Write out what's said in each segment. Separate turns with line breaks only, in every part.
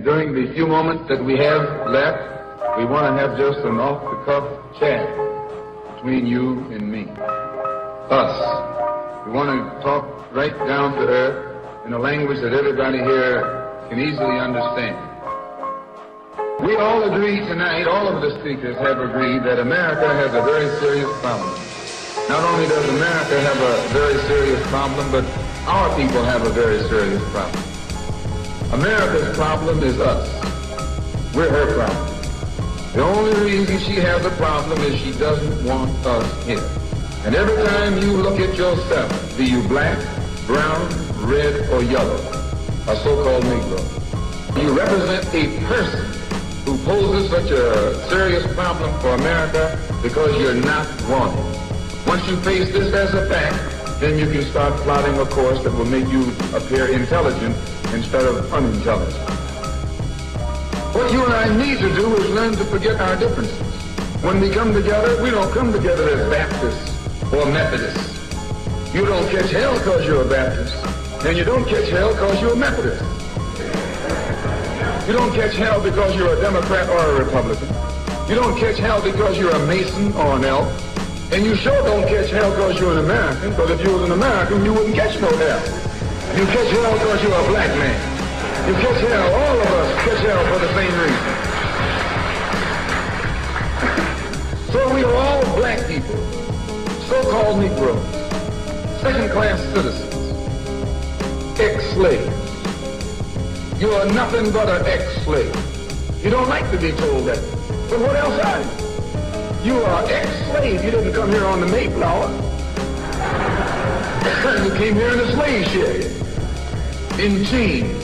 During the few moments that we have left, we want to have just an off-the-cuff chat between you and me. Us. We want to talk right down to earth in a language that everybody here can easily understand. We all agree tonight, all of the speakers have agreed that America has a very serious problem. Not only does America have a very serious problem, but our people have a very serious problem. America's problem is us. We're her problem. The only reason she has a problem is she doesn't want us here. And every time you look at yourself, be you black, brown, red, or yellow, a so-called Negro, you represent a person who poses such a serious problem for America because you're not wanted. Once you face this as a fact, then you can start plotting a course that will make you appear intelligent instead of unintelligent. What you and I need to do is learn to forget our differences. When we come together, we don't come together as Baptists or Methodists. You don't catch hell because you're a Baptist, and you don't catch hell because you're a Methodist. You don't catch hell because you're a Democrat or a Republican. You don't catch hell because you're a Mason or an Elk. And you sure don't catch hell because you're an American, because if you was an American, you wouldn't catch no hell. You catch hell because you're a black man. You catch hell, all of us catch hell for the same reason. So we are all black people, so-called Negroes, second-class citizens, ex-slaves. You are nothing but an ex-slave. You don't like to be told that. But what else are you? You are ex-slave. You didn't come here on the Mayflower. You came here in a slave ship, in chains,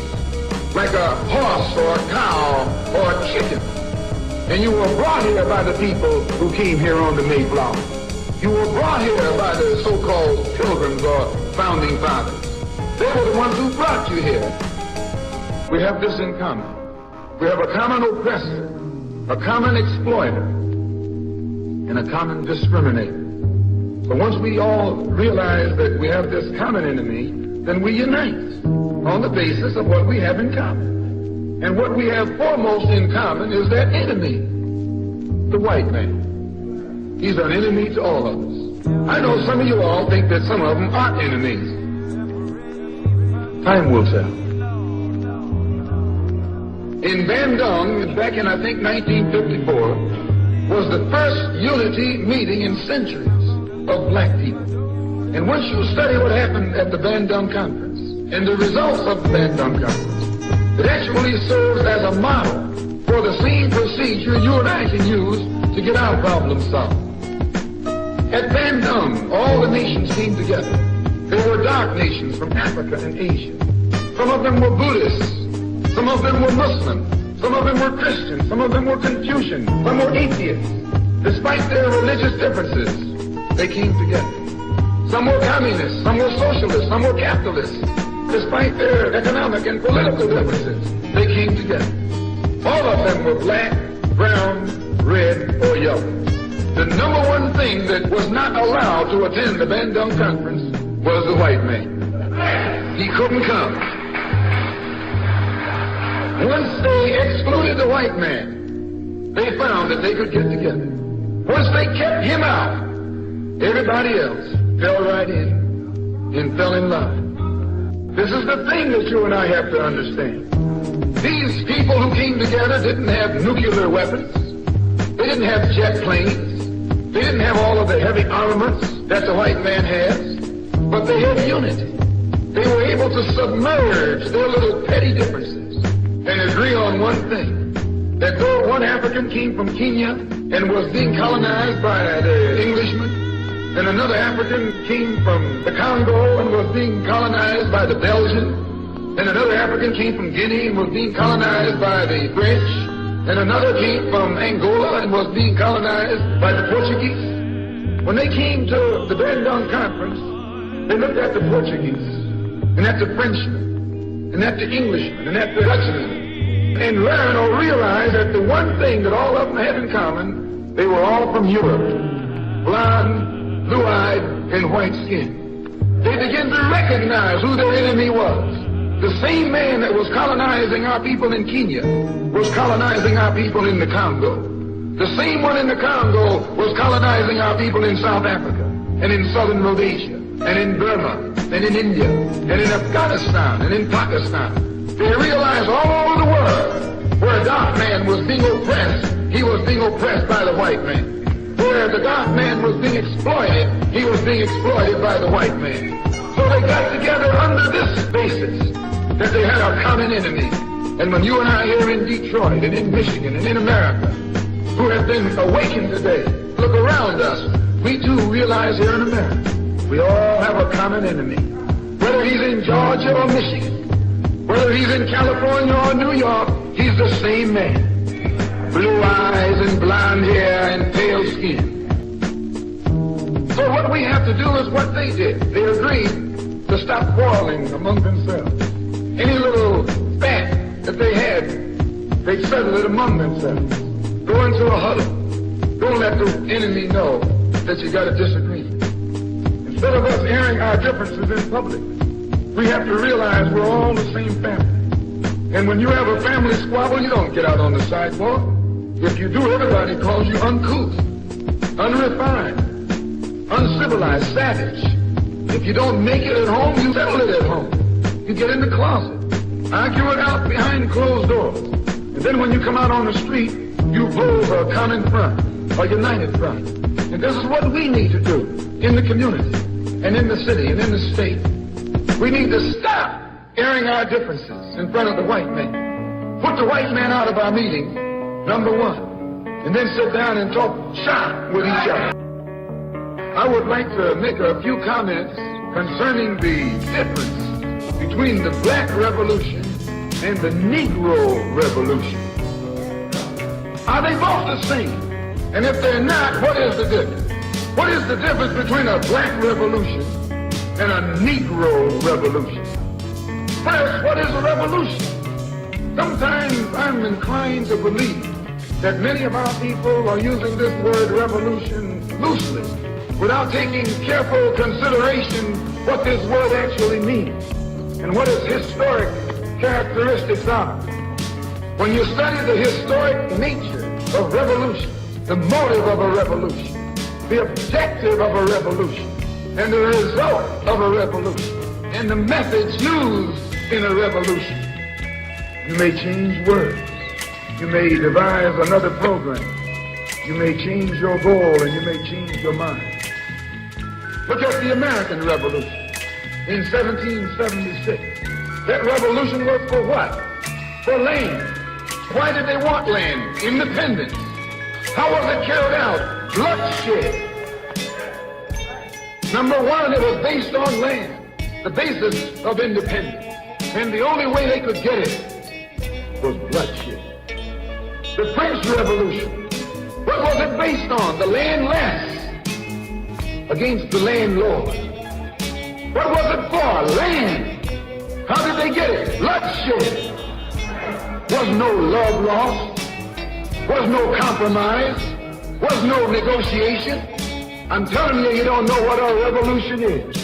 like a horse or a cow or a chicken. And you were brought here by the people who came here on the Mayflower. You were brought here by the so-called pilgrims or founding fathers. They were the ones who brought you here. We have this in common. We have a common oppressor, a common exploiter, and a common discriminator. So once we all realize that we have this common enemy, then we unite on the basis of what we have in common. And what we have foremost in common is that enemy, the white man. He's an enemy to all of us. I know some of you all think that some of them aren't enemies. Time will tell. In Dung, back in, I think, 1954, was the first unity meeting in centuries of black people. And once you study what happened at the Dung Conference and the results of the Dung Conference, it actually serves as a model for the same procedure you and I can use to get our problem solved. At Dung, all the nations came together. There were dark nations from Africa and Asia. Some of them were Buddhists. Some of them were Muslims. Some of them were Christians, some of them were Confucian, some were atheists. Despite their religious differences, they came together. Some were communists, some were socialists, some were capitalists. Despite their economic and political differences, they came together. All of them were black, brown, red, or yellow. The number one thing that was not allowed to attend the Dung Conference was the white man. He couldn't come. Once they excluded the white man, they found that they could get together. Once they kept him out, everybody else fell right in and fell in line. This is the thing that you and I have to understand. These people who came together didn't have nuclear weapons. They didn't have jet planes. They didn't have all of the heavy armaments that the white man has. But they had unity. They were able to submerge their little petty differences and agree on one thing, that though one African came from Kenya and was being colonized by the Englishmen, and another African came from the Congo and was being colonized by the Belgians, and another African came from Guinea and was being colonized by the French, and another came from Angola and was being colonized by the Portuguese. When they came to the Dung Conference, they looked at the Portuguese, and at the Frenchmen, and at the Englishmen, and at the Dutchmen, and learn or realize that the one thing that all of them had in common, they were all from Europe, blonde, blue-eyed, and white-skinned. They began to recognize who their enemy was. The same man that was colonizing our people in Kenya was colonizing our people in the Congo. The same one in the Congo was colonizing our people in South Africa and in southern Rhodesia and in Burma and in India and in Afghanistan and in Pakistan. They realized all over the world where a dark man was being oppressed, he was being oppressed by the white man. Where the dark man was being exploited, he was being exploited by the white man. So they got together under this basis that they had a common enemy. And when you and I here in Detroit and in Michigan and in America, who have been awakened today, look around us, we too realize here in America, we all have a common enemy. Whether he's in Georgia or Michigan, whether he's in California or New York, he's the same man. Blue eyes and blonde hair and pale skin. So what we have to do is what they did. They agreed to stop quarreling among themselves. Any little spat that they had, they settled it among themselves. Go into a huddle. Don't let the enemy know that you got a disagreement. Instead of us airing our differences in public, we have to realize we're all the same family. And when you have a family squabble, you don't get out on the sidewalk. If you do, everybody calls you uncouth, unrefined, uncivilized, savage. If you don't make it at home, you settle it at home. You get in the closet, argue it out behind closed doors. And then when you come out on the street, you vote for a common front, a united front. And this is what we need to do in the community and in the city and in the state. We need to stop airing our differences in front of the white man. Put the white man out of our meeting, number one, and then sit down and talk shop with each other. I would like to make a few comments concerning the difference between the Black Revolution and the Negro Revolution. Are they both the same? And if they're not, what is the difference? What is the difference between a Black Revolution and a Negro Revolution? First, what is a revolution? Sometimes I'm inclined to believe that many of our people are using this word revolution loosely, without taking careful consideration what this word actually means and what its historic characteristics are. When you study the historic nature of revolution, the motive of a revolution, the objective of a revolution, and the result of a revolution, and the methods used in a revolution, you may change words. You may devise another program. You may change your goal and you may change your mind. Look at the American Revolution in 1776. That revolution was for what? For land. Why did they want land? Independence. How was it carried out? Bloodshed. Number one, it was based on land, the basis of independence. And the only way they could get it was bloodshed. The French Revolution, what was it based on? The landless against the landlord. What was it for? Land. How did they get it? Bloodshed. Was no love lost. Was no compromise. Was no negotiation. I'm telling you, you don't know what a revolution is.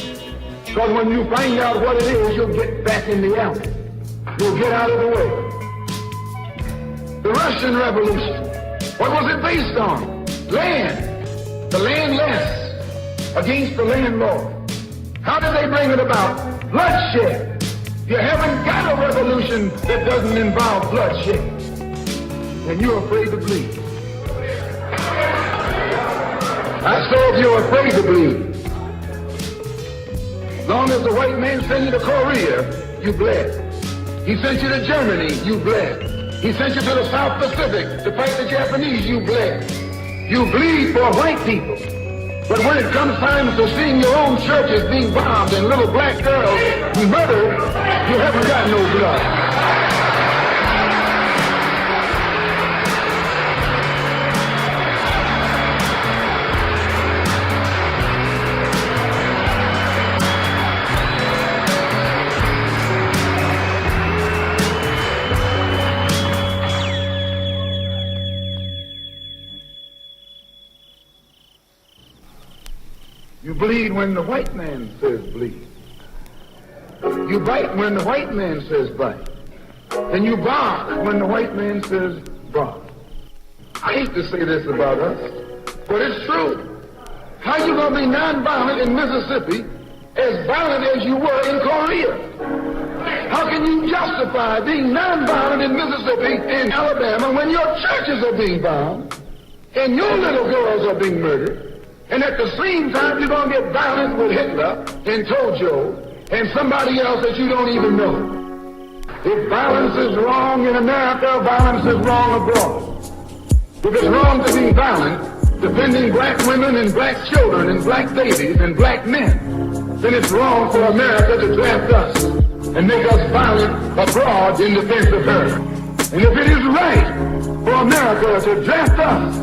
Because when you find out what it is, you'll get back in the alley. You'll get out of the way. The Russian Revolution, what was it based on? Land. The landless against the landlord. How did they bring it about? Bloodshed. You haven't got a revolution that doesn't involve bloodshed. And you're afraid to bleed. I saw if you're afraid to bleed. As long as the white man sent you to Korea, you bled. He sent you to Germany, you bled. He sent you to the South Pacific to fight the Japanese, you bled. You bleed for white people. But when it comes time to seeing your own churches being bombed and little black girls murdered, you haven't got no blood. You bleed when the white man says bleed. You bite when the white man says bite. And you bark when the white man says bark. I hate to say this about us, but it's true. How you gonna be nonviolent in Mississippi as violent as you were in Korea? How can you justify being nonviolent in Mississippi and Alabama when your churches are being bombed and your little girls are being murdered, and at the same time you're gonna get violent with Hitler and Tojo and somebody else that you don't even know? If violence is wrong in America, violence is wrong abroad. If it's wrong to be violent, defending black women and black children and black babies and black men, then it's wrong for America to draft us and make us violent abroad in defense of her. And if it is right for America to draft us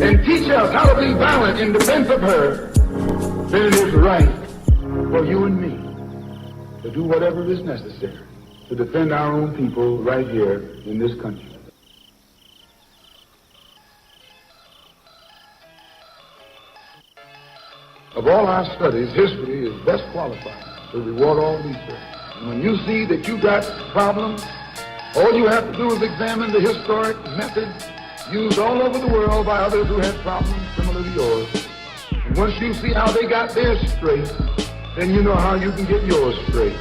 and teach us how to be violent in defense of her, then it is right for you and me to do whatever is necessary to defend our own people right here in this country. Of all our studies, history is best qualified to reward all research. And when you see that you got problems, all you have to do is examine the historic methods used all over the world by others who had problems similar to yours. And once you see how they got theirs straight, then you know how you can get yours straight.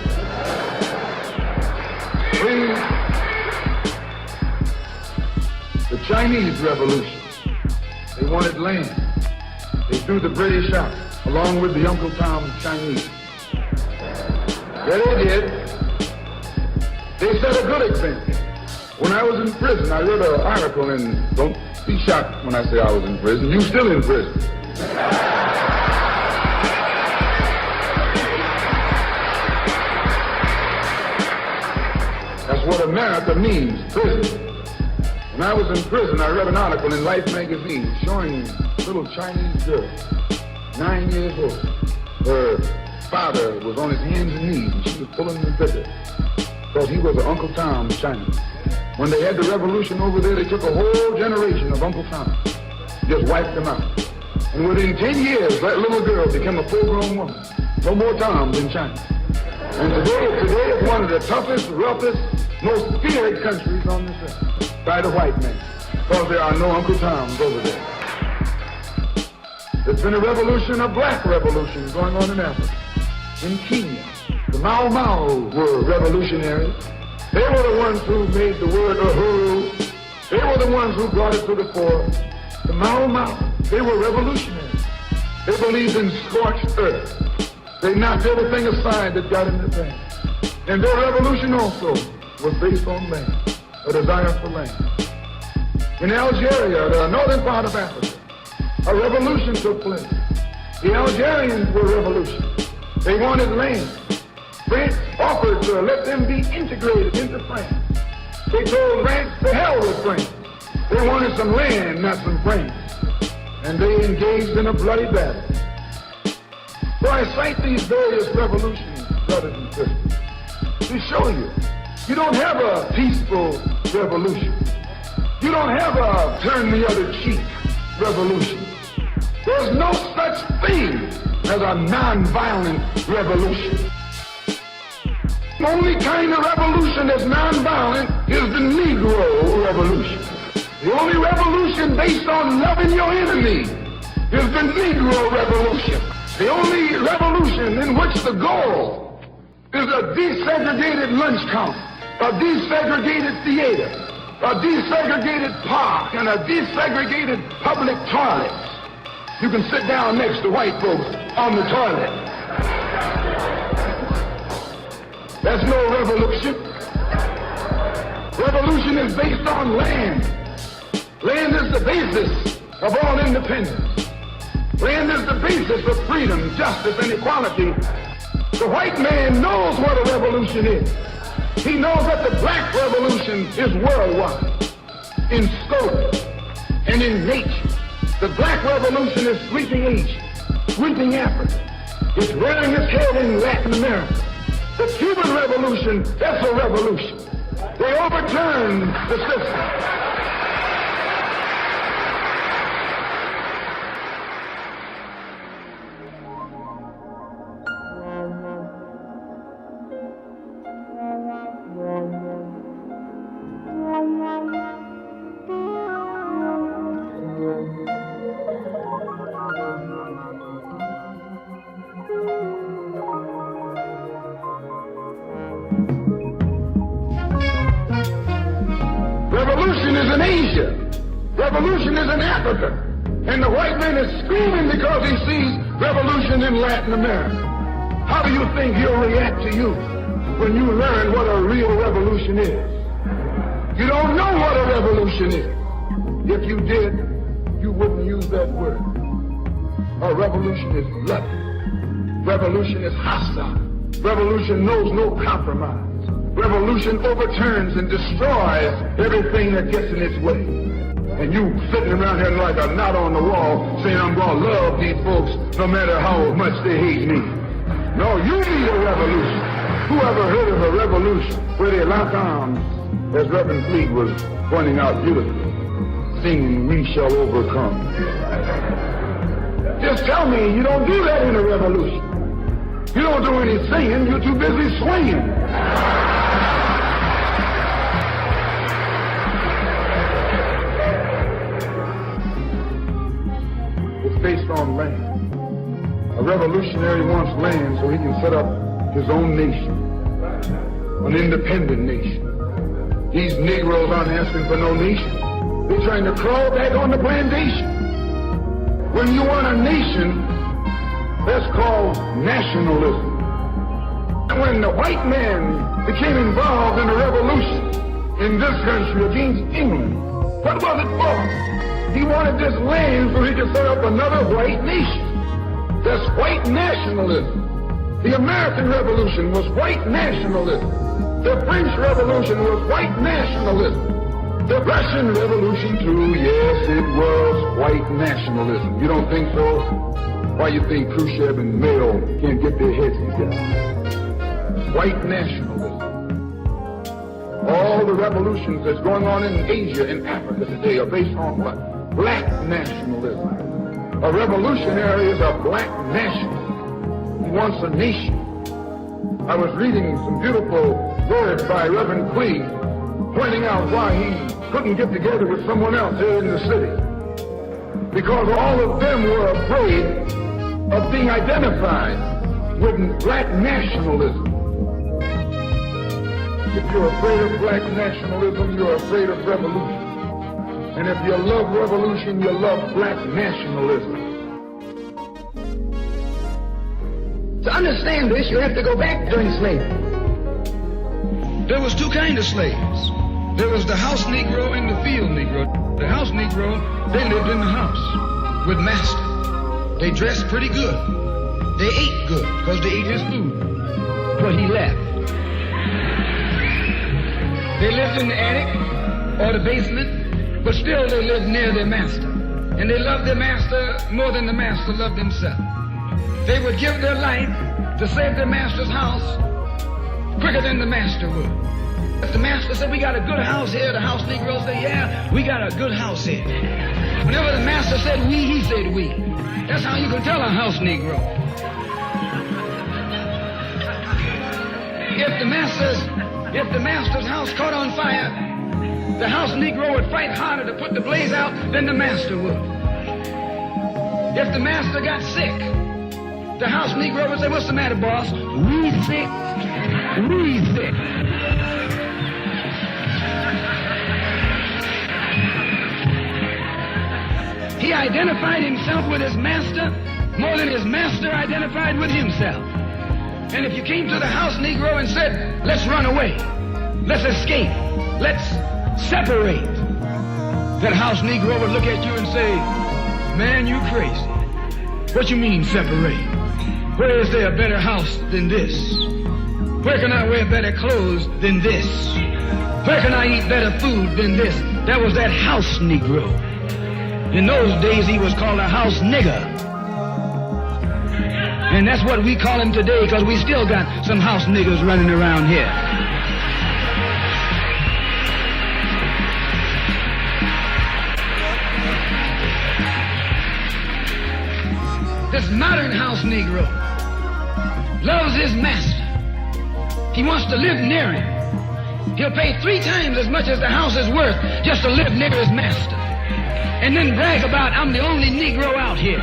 The Chinese Revolution, they wanted land. They threw the British out, along with the Uncle Tom Chinese. Yeah, they did. They set a good example. When I was in prison, I read an article, and don't be shocked when I say I was in prison. You still in prison. That's what America means, prison. When I was in prison, I read an article in Life magazine showing a little Chinese girl, 9 years old. Her father was on his hands and knees, and she was pulling the trigger because he was an Uncle Tom Chinese. When they had the revolution over there, they took a whole generation of Uncle Tom, just wiped them out. And within 10 years, that little girl became a full-grown woman. No more Toms in China. And today is one of the toughest, roughest, most feared countries on this earth by the white man, because there are no Uncle Toms over there. There's been a revolution, a black revolution going on in Africa. In Kenya, the Mau Mau were revolutionaries. They were the ones who made the word uhuru. They were the ones who brought it to the fore. The Mau Mau, they were revolutionaries. They believed in scorched earth. They knocked everything aside that got in their way. And their revolution also was based on land, a desire for land. In Algeria, the northern part of Africa, a revolution took place. The Algerians were revolutionaries. They wanted land. France offered to let them be integrated into France. They told France to hell with France. They wanted some land, not some France. And they engaged in a bloody battle. So I cite these various revolutions, brothers and sisters, to show you, you don't have a peaceful revolution. You don't have a turn the other cheek revolution. There's no such thing as a non-violent revolution. The only kind of revolution that's non-violent is the Negro revolution. The only revolution based on loving your enemy is the Negro revolution. The only revolution in which the goal is a desegregated lunch counter, a desegregated theater, a desegregated park, and a desegregated public toilet. You can sit down next to white folks on the toilet. That's no revolution. Revolution is based on land. Land is the basis of all independence. Land is the basis of freedom, justice, and equality. The white man knows what a revolution is. He knows that the black revolution is worldwide, in scope and in nature. The black revolution is sweeping Asia, sweeping Africa. It's rearing its head in Latin America. The Cuban Revolution, that's a revolution. They overturned the system. is in Asia. Revolution is in Africa. And the white man is screaming because he sees revolution in Latin America. How do you think he'll react to you when you learn what a real revolution is? You don't know what a revolution is. If you did, you wouldn't use that word. A revolution is bloody. Revolution is hostile. Revolution knows no compromise. Revolution overturns and destroys everything that gets in its way. And you sitting around here like a knot on the wall saying, I'm going to love these folks no matter how much they hate me. No, you need a revolution. Who ever heard of a revolution where they lock arms, as Reverend Flint was pointing out beautifully, singing, we shall overcome. Just tell me you don't do that in a revolution. You don't do any singing, you're too busy swinging. Based on land. A revolutionary wants land so he can set up his own nation, an independent nation. These Negroes aren't asking for no nation. They're trying to crawl back on the plantation. When you want a nation, that's called nationalism. And when the white man became involved in a revolution in this country against England, what was it for? He wanted this land so he could set up another white nation. That's white nationalism. The American Revolution was white nationalism. The French Revolution was white nationalism. The Russian Revolution, too, yes, it was white nationalism. You don't think so? Why you think Khrushchev and Mao can't get their heads together? White nationalism. All the revolutions that's going on in Asia and Africa today are based on what? Black nationalism. A revolutionary is a black nationalist. He wants a nation. I was reading some beautiful words by Reverend Queen pointing out why he couldn't get together with someone else here in the city. Because all of them were afraid of being identified with black nationalism. If you're afraid of black nationalism, you're afraid of revolution. And if you love revolution, you love black nationalism. To understand this, you have to go back during slavery. There was two kinds of slaves. There was the house Negro and the field Negro. The house Negro, they lived in the house with master. They dressed pretty good. They ate good because they ate his food. But he left. They lived in the attic or the basement, but still they lived near their master. And they loved their master more than the master loved himself. They would give their life to save their master's house quicker than the master would. If the master said, we got a good house here, the house Negroes say, yeah, we got a good house here. Whenever the master said we, he said we. That's how you can tell a house Negro. If the master's house caught on fire, the house Negro would fight harder to put the blaze out than the master would. If the master got sick, the house Negro would say, what's the matter, boss? We sick. We sick. He identified himself with his master more than his master identified with himself. And if you came to the house Negro and said, let's run away, let's escape, let's separate, that house Negro would look at you and say, man, you crazy. What you mean separate? Where is there a better house than this? Where can I wear better clothes than this? Where can I eat better food than this? That was that house Negro. In those days, he was called a house nigger. And that's what we call him today, because we still got some house niggers running around here. This modern house Negro loves his master. He wants to live near him. He'll pay 3 times as much as the house is worth just to live near his master. And then brag about, I'm the only Negro out here.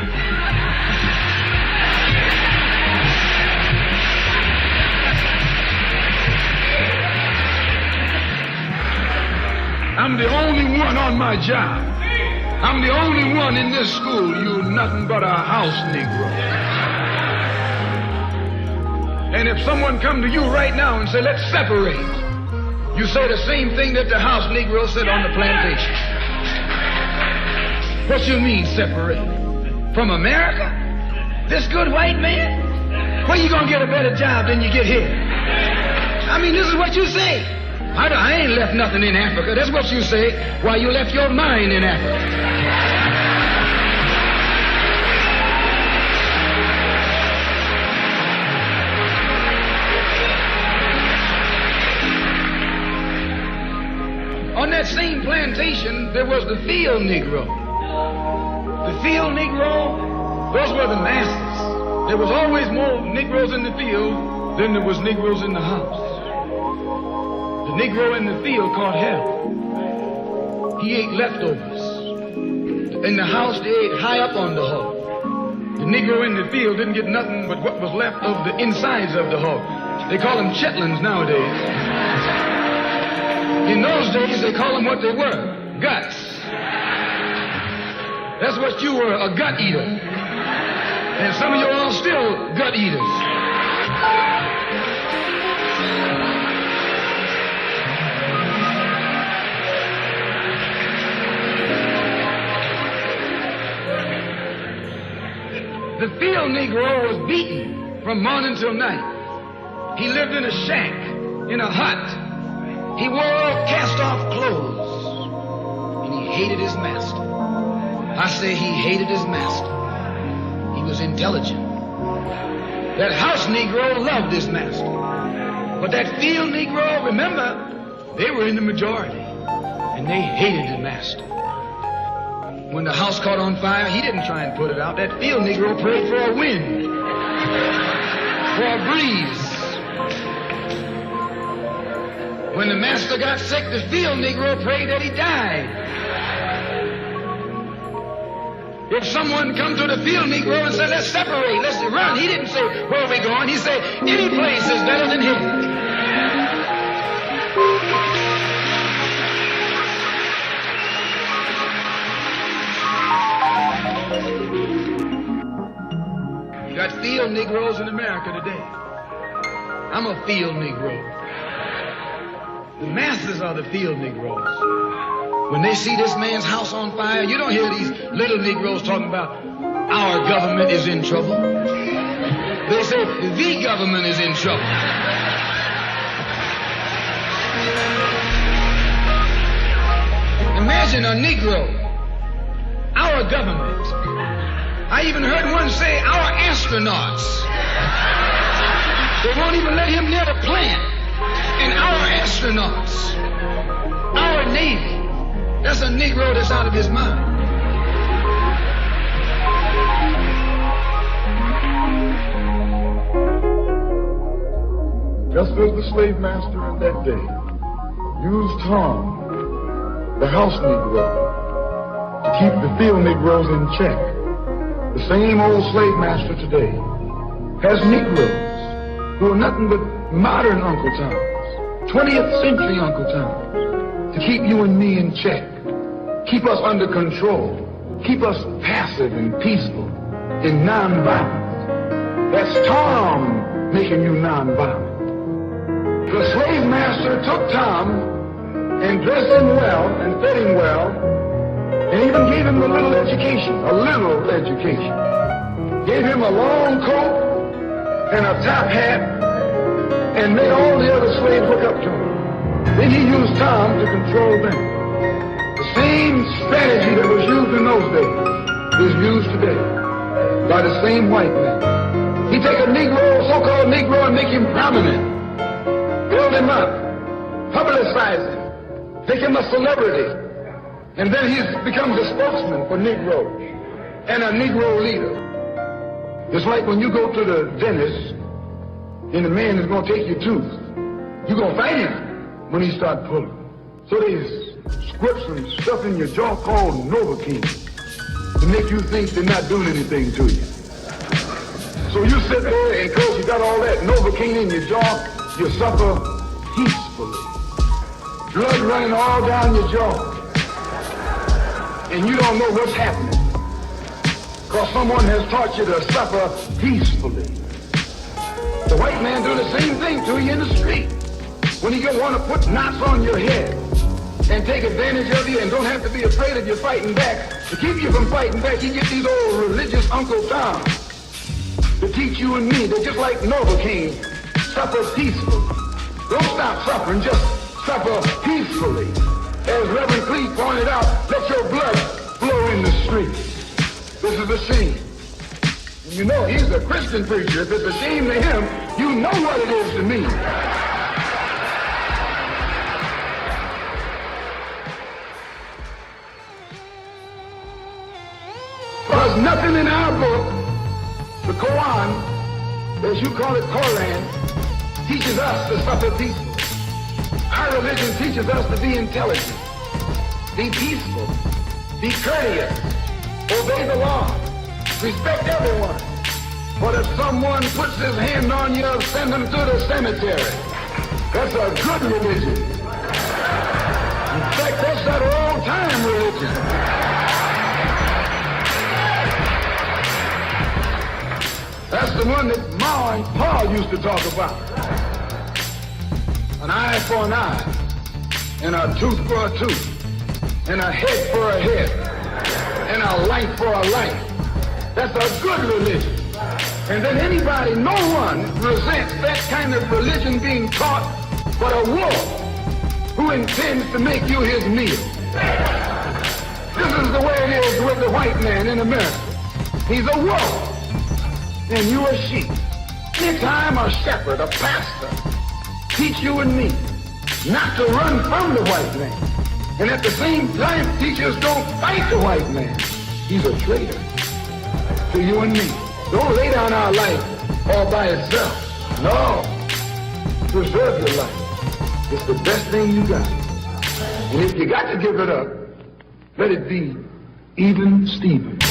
I'm the only one on my job. I'm the only one in this school. You're nothing but a house Negro. And if someone come to you right now and say, let's separate, you say the same thing that the house Negro said on the plantation. What you mean separate? From America? This good white man? Where you gonna get a better job than you get here? I mean, this is what you say. I ain't left nothing in Africa. That's what you say. Why you left your mind in Africa. On that same plantation, there was the field Negro. The field Negro, those were the masses. There was always more Negroes in the field than there was Negroes in the house. The Negro in the field caught hell. He ate leftovers. In the house, they ate high up on the hog. The Negro in the field didn't get nothing but what was left of the insides of the hog. They call them chitlins nowadays. In those days, they call them what they were, guts. That's what you were, a gut eater. And some of you are still gut eaters. The field Negro was beaten from morning till night. He lived in a shack, in a hut. He wore cast-off clothes, and he hated his master. I say he hated his master. He was intelligent. That house Negro loved his master. But that field Negro, remember, they were in the majority, and they hated the master. When the house caught on fire, he didn't try and put it out. That field Negro prayed for a wind, for a breeze. When the master got sick, the field Negro prayed that he died. If someone come to the field Negro and said, let's separate, let's run, he didn't say, where are we going? He said, any place is better than here. You got field Negroes in America today. I'm a field Negro. The masses are the field Negroes. When they see this man's house on fire, you don't hear these little Negroes talking about our government is in trouble. They say the government is in trouble. Imagine a Negro, our government. I even heard one say our astronauts. They won't even let him near the plant. And our astronauts, our Navy, that's a Negro that's out of his mind.
Just as the slave master in that day used Tom, the house Negro, to keep the field Negroes in check, the same old slave master today has Negroes who are nothing but modern Uncle Toms, 20th century Uncle Toms, to keep you and me in check, keep us under control, keep us passive and peaceful and non-violent. That's Tom making you non-violent. The slave master took Tom and dressed him well and fed him well and even gave him a little education. Gave him a long coat and a top hat and made all the other slaves look up to him. Then he used Tom to control them. The same strategy that was used in those days is used today by the same white man. He take a Negro, so-called Negro, and make him prominent. Build him up. Publicize him. Make him a celebrity. And then he becomes a spokesman for Negroes and a Negro leader. It's like when you go to the dentist and the man is going to take your tooth. You're going to fight him when he starts pulling. So they squirt some stuff in your jaw called Novocaine to make you think they're not doing anything to you. So you sit there and because you got all that Novocaine in your jaw, you suffer peacefully, blood running all down your jaw. And you don't know what's happening. Because someone has taught you to suffer peacefully. The white man do the same thing to you in the street. When he want to put knots on your head and take advantage of you and don't have to be afraid of you fighting back. To keep you from fighting back, he get these old religious Uncle Toms to teach you and me. They're just like Novocaine. Suffer peacefully. Don't stop suffering, just suffer peacefully. As Reverend Cleave pointed out, let your blood flow in the street. This is a shame. And you know, he's a Christian preacher. If it's a shame to him, you know what it is to me. There's nothing in our book, the Quran, as you call it, Koran, teaches us to suffer peacefully. Our religion teaches us to be intelligent, be peaceful, be courteous, obey the law, respect everyone. But if someone puts his hand on you, send him to the cemetery. That's a good religion. In fact, that's that old-time religion. That's the one that Ma and Pa used to talk about. An eye for an eye, and a tooth for a tooth, and a head for a head, and a life for a life. That's a good religion. And then anybody, no one resents that kind of religion being taught but a wolf who intends to make you his meal. This is the way it is with the white man in America. He's a wolf. And you a sheep. Anytime a shepherd, a pastor, teach you and me not to run from the white man, and at the same time teach us don't fight the white man, he's a traitor to you and me. Don't lay down our life all by itself. No. Preserve your life. It's the best thing you got. And if you got to give it up, let it be even Stevens.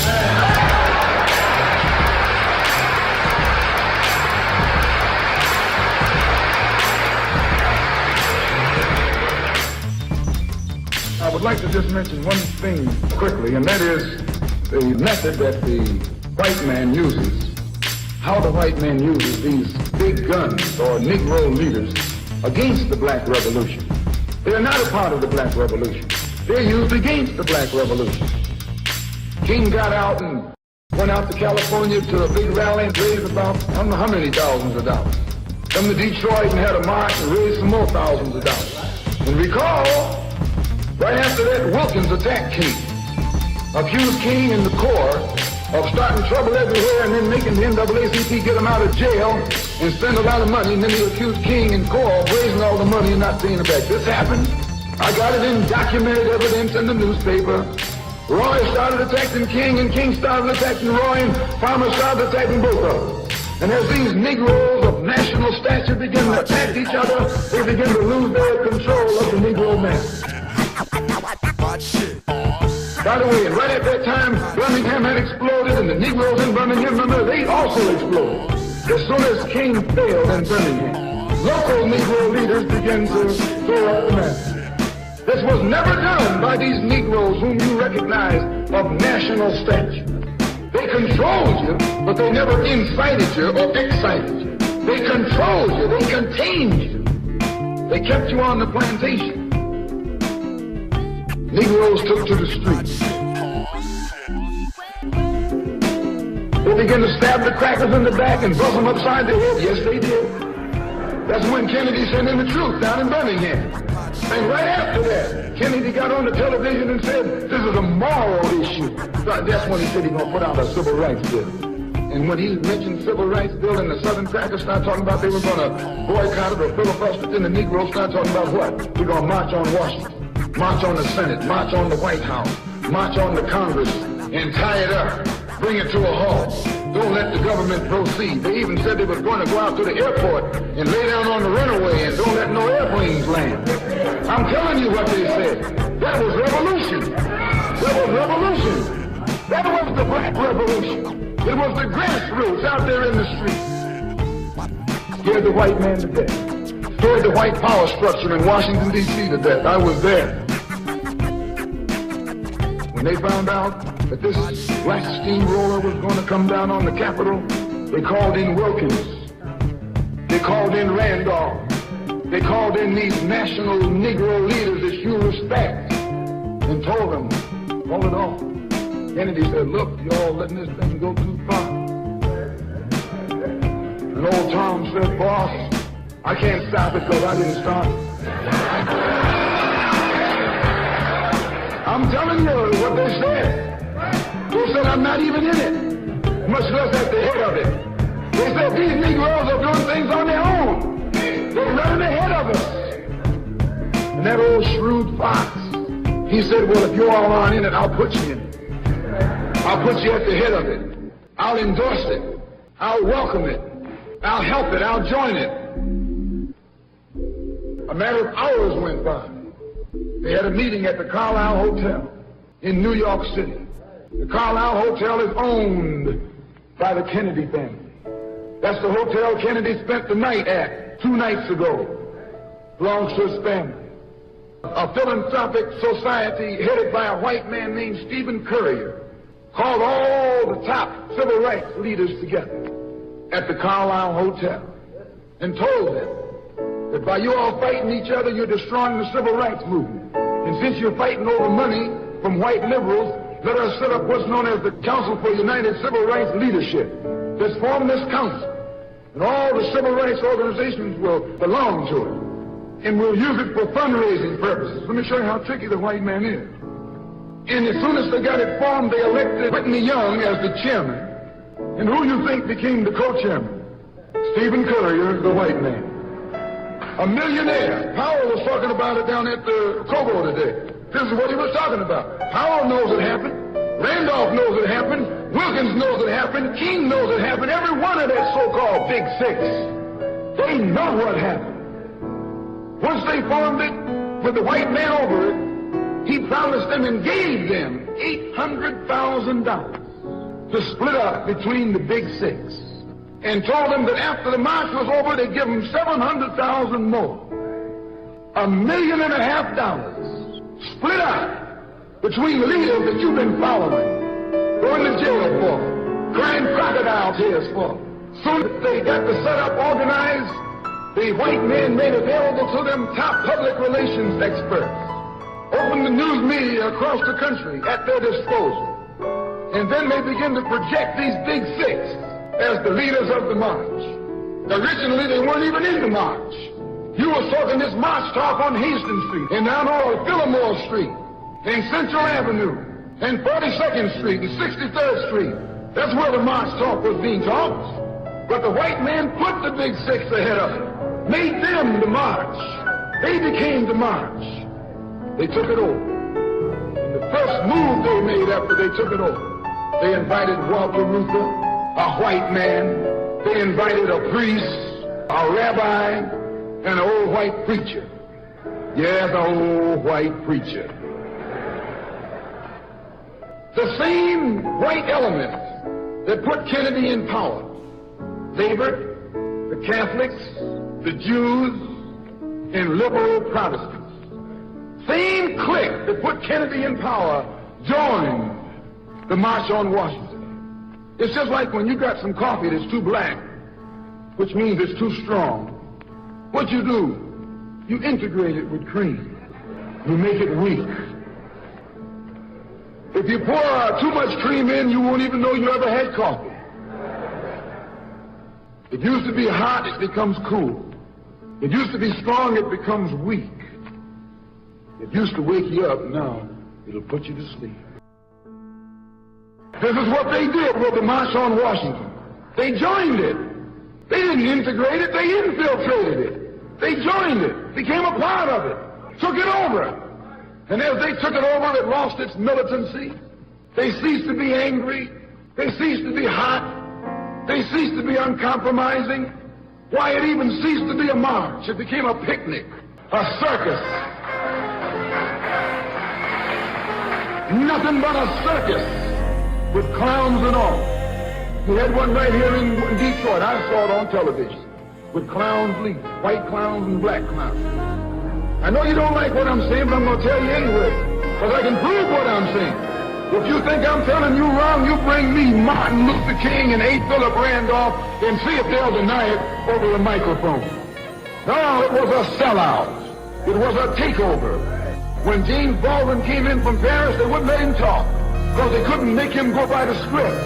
I would like to just mention one thing quickly, and that is the method that the white man uses, how the white man uses these big guns or Negro leaders against the black revolution. They're not a part of the black revolution. They're used against the black revolution. King got out and went out to California to a big rally and raised about, I don't know how many thousands of dollars. Come to Detroit and had a march and raised some more thousands of dollars. And recall, right after that, Wilkins attacked King, accused King and the Corps of starting trouble everywhere and then making the NAACP get him out of jail and spend a lot of money, and then he accused King and Corps of raising all the money and not paying it back. This happened. I got it in documented evidence in the newspaper. Roy started attacking King, and King started attacking Roy, and Farmer started attacking both of them. And as these Negroes of national stature begin to attack each other, they begin to lose their control of the Negro man. By the way, and right at that time, Birmingham had exploded, and the Negroes in Birmingham, remember, they also exploded. As soon as King failed in Birmingham, local Negro leaders began to throw up the mask. This was never done by these Negroes whom you recognize of national stature. They controlled you, but they never incited you or excited you. They controlled you, they contained you. They kept you on the plantation. Negroes took to the streets. They began to stab the crackers in the back and bust them upside the head. Yes, they did. That's when Kennedy sent in the troops down in Birmingham. And right after that, Kennedy got on the television and said, this is a moral issue. That's when he said he's going to put out a civil rights bill. And when he mentioned civil rights bill and the Southern crackers started talking about they were going to boycott it or filibuster, then the Negroes started talking about what? We're going to march on Washington, march on the Senate, march on the White House, march on the Congress, and tie it up, bring it to a halt. Don't let the government proceed. They even said they were going to go out to the airport and lay down on the runway and don't let no airplanes land. I'm telling you what they said. That was revolution. That was revolution. That was the black revolution. It was the grassroots out there in the streets. Scared the white man to death. destroyed the white power structure in Washington, D.C. to death. I was there. When they found out that this black steamroller was going to come down on the Capitol, they called in Wilkins. They called in Randolph. They called in these national Negro leaders that you respect and told them, call it off. Kennedy said, look, y'all letting this thing go too far. And old Tom said, boss, I can't stop it because I didn't start it. I'm telling you what they said. They said, I'm not even in it, much less at the head of it. They said, these Negroes are doing things on their own. They're running ahead of us. And that old shrewd fox, he said, well, if you all aren't in it, I'll put you in it. I'll put you at the head of it. I'll endorse it. I'll welcome it. I'll help it. I'll join it. A matter of hours went by. They had a meeting at the Carlisle Hotel in New York City. The Carlisle Hotel is owned by the Kennedy family. That's the hotel Kennedy spent the night at 2 nights ago. Belongs to his family. A philanthropic society headed by a white man named Stephen Currier called all the top civil rights leaders together at the Carlisle Hotel and told them that by you all fighting each other, you're destroying the civil rights movement. And since you're fighting over money from white liberals, let us set up what's known as the Council for United Civil Rights Leadership. Let's form this council, and all the civil rights organizations will belong to it, and we'll use it for fundraising purposes. Let me show you how tricky the white man is. And as soon as they got it formed, they elected Whitney Young as the chairman. And who you think became the co-chairman? Stephen Currier, the white man. A millionaire. Powell was talking about it down at the Kobo today. This is what he was talking about. Powell knows it happened. Randolph knows it happened. Wilkins knows it happened. King knows it happened. Every one of that so-called Big Six. They know what happened. Once they formed it with the white man over it, he promised them and gave them $800,000 to split up between the Big Six, and told them that after the march was over, they'd give them $700,000 more. $1.5 million split up between leaders that you've been following, going to jail for, crying crocodile tears for. Soon as they got the setup organized, the white men made available to them top public relations experts, opened the news media across the country at their disposal. And then they begin to project these Big Six as the leaders of the march. Originally, they weren't even in the march. You were talking this march talk on Hastings Street, and down on Fillmore Street, and Central Avenue, and 42nd Street, and 63rd Street. That's where the march talk was being talked. But the white man put the Big Six ahead of it, made them the march. They became the march. They took it over. And the first move they made after they took it over, they invited Walter Reuther, a white man. They invited a priest, a rabbi, and an old white preacher. Yeah, the old white preacher. The same white elements that put Kennedy in power favored the Catholics, the Jews, and liberal Protestants. Same clique that put Kennedy in power joined the March on Washington. It's just like when you got some coffee that's too black, which means it's too strong. What you do, you integrate it with cream. You make it weak. If you pour too much cream in, you won't even know you ever had coffee. It used to be hot, it becomes cool. It used to be strong, it becomes weak. It used to wake you up, now it'll put you to sleep. This is what they did with the March on Washington. They joined it. They didn't integrate it, they infiltrated it. They joined it, became a part of it, took it over. And as they took it over, it lost its militancy. They ceased to be angry. They ceased to be hot. They ceased to be uncompromising. Why, it even ceased to be a march. It became a picnic, a circus. Nothing but a circus with clowns and all. We had one right here in Detroit. I saw it on television. with clowns leading, white clowns and black clowns. I know you don't like what I'm saying, but I'm going to tell you anyway, because I can prove what I'm saying. If you think I'm telling you wrong, you bring me Martin Luther King and A. Philip Randolph and see if they'll deny it over the microphone. No, it was a sellout. It was a takeover. When James Baldwin came in from Paris, they wouldn't let him talk because they couldn't make him go by the script.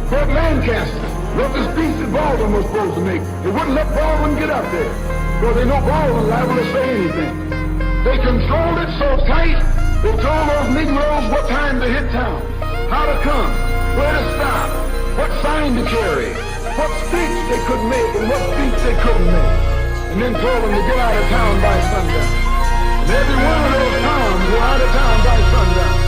Fred Lancaster wrote the speech that Baldwin was supposed to make. They wouldn't let Baldwin get up there because they know Baldwin liable to say anything. They controlled it so tight, they told those Negroes what time to hit town, how to come, where to stop, what sign to carry, what speech they could make and what speech they couldn't make, and then told them to get out of town by sundown. And every one of those towns were out of town by sundown.